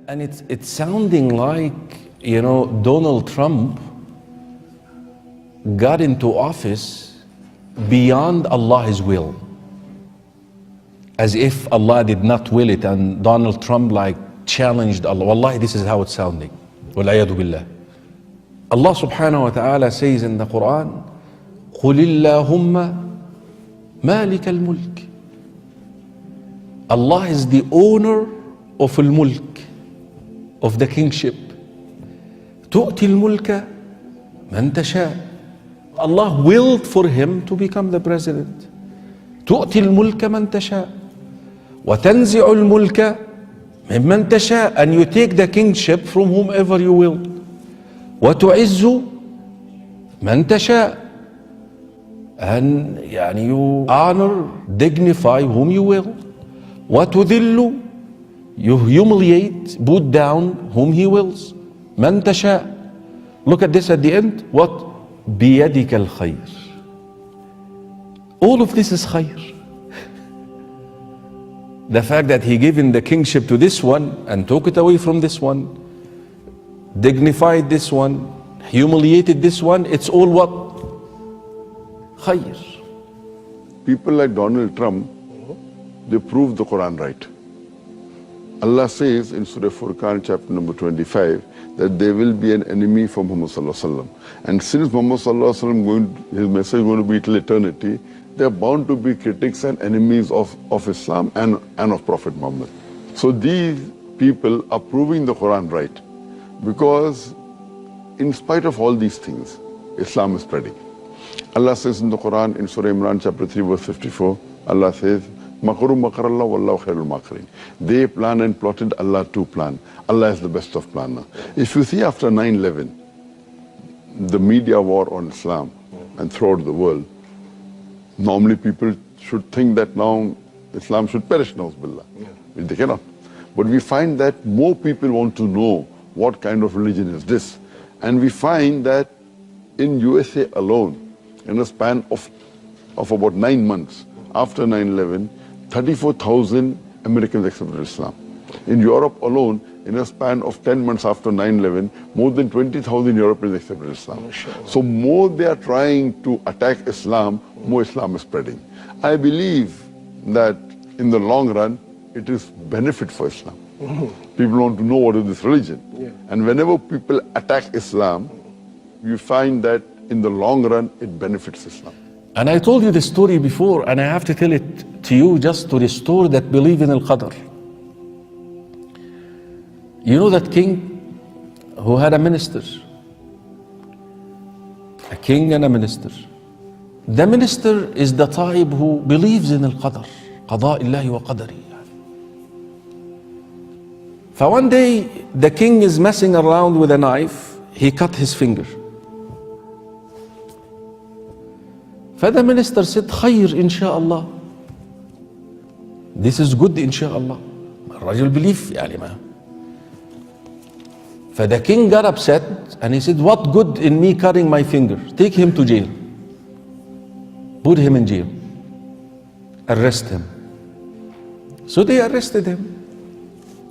And it's sounding like, Donald Trump got into office beyond Allah's will. As if Allah did not will it and Donald Trump challenged Allah. Wallahi, this is how it's sounding. Wal-ayadu billah. Allah subhanahu wa ta'ala says in the Quran, قُلِ اللَّهُمَّ مَالِكَ الْمُلْكِ. Allah is the owner of al-mulk, of the kingship. تُؤْتِي الْمُلْكَ مَنْ تَشَاءُ. Allah willed for him to become the president. تُؤْتِي الْمُلْكَ مَنْ تَشَاءُ وَتَنْزِعُ الْمُلْكَ مِمَّنْ تَشَاءُ. And you take the kingship from whomever you will. وَتُعِزُّ مَنْ تَشَاءُ. And you honor, dignify whom you will. وَتُذِلُّ. You humiliate, put down whom he wills. مَنْ تَشَاءُ. Look at this at the end. What? بِيَدِكَ الْخَيْرِ. All of this is khair. The fact that he given the kingship to this one and took it away from this one, dignified this one, humiliated this one, it's all what? Khair. People like Donald Trump, they prove the Quran right. Allah says in Surah Furqan chapter number 25 that there will be an enemy for Muhammad sallallahu alaihi wasallam. And since Muhammad sallallahu alaihi wasallam his message is going to be till eternity, there are bound to be critics and enemies of Islam and of Prophet Muhammad. So these people are proving the Quran right, because in spite of all these things, Islam is spreading. Allah says in the Quran in Surah Imran chapter 3 verse 54, Allah says, Makaru makarallah wallahu khairul makirin. They plan and plotted, Allah too plan. Allah is the best of planner. If you see after 9/11, the media war on Islam and throughout the world, normally people should think that now Islam should perish, na'uzubillah. They cannot. But we find that more people want to know what kind of religion is this. And we find that in USA alone, in a span of about 9 months after 9/11, 34,000 Americans accepted Islam. In Europe alone, in a span of 10 months after 9/11, more than 20,000 Europeans accepted Islam. So more they are trying to attack Islam, more Islam is spreading. I believe that in the long run, it is benefit for Islam. People want to know what is this religion. And whenever people attack Islam, you find that in the long run, it benefits Islam. And I told you the story before, and I have to tell it to you just to restore that belief in al-Qadr. You know that king who had a minister? A king and a minister. The minister is the type who believes in al-Qadr. قضاء الله وقدره. So one day, the king is messing around with a knife. He cut his finger. The minister said, خير إن شاء الله. This is good إن شاء الله. الرجل believe يعني ما. The king got upset and he said, what good in me cutting my finger? Take him to jail. Put him in jail. Arrest him. So they arrested him.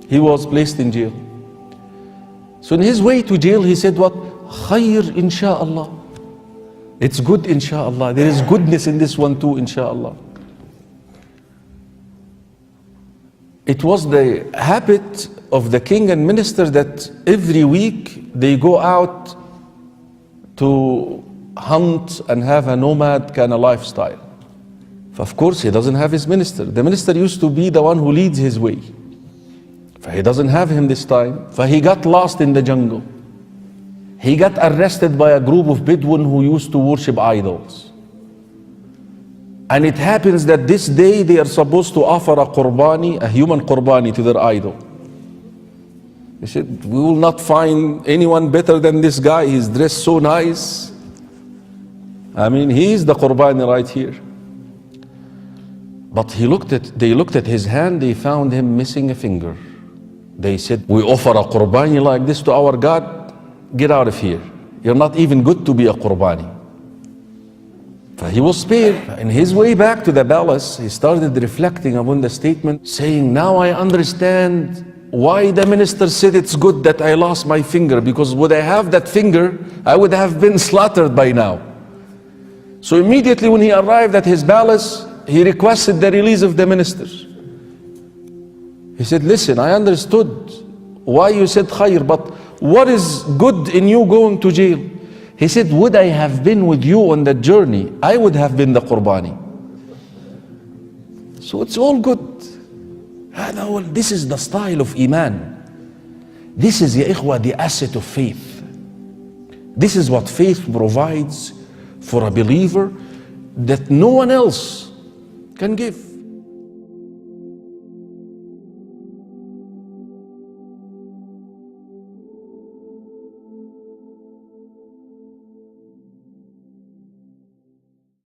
He was placed in jail. So in his way to jail, he said what? خير إن شاء الله. It's good inshallah. There is goodness in this one too inshallah. It was the habit of the king and minister that every week they go out to hunt and have a nomad kind of lifestyle. Of course he doesn't have his minister. The minister used to be the one who leads his way. He doesn't have him this time. He got lost in the jungle. He got arrested by a group of Bedouin who used to worship idols. And it happens that this day they are supposed to offer a qurbani, a human qurbani to their idol. They said, we will not find anyone better than this guy. He's dressed so nice. I mean, he is the qurbani right here. But they looked at his hand, they found him missing a finger. They said, we offer a qurbani like this to our God? Get out of here. You're not even good to be a qurbani. He was spared. In his way back to the palace, he started reflecting upon the statement, saying, now I understand why the minister said it's good that I lost my finger, because would I have that finger, I would have been slaughtered by now. So immediately when he arrived at his palace, he requested the release of the minister. He said, listen, I understood why you said khair, but what is good in you going to jail? He said, would I have been with you on that journey, I would have been the qurbani. So it's all good. This is the style of Iman. This is, ya ikhwa, the asset of faith. This is what faith provides for a believer that no one else can give.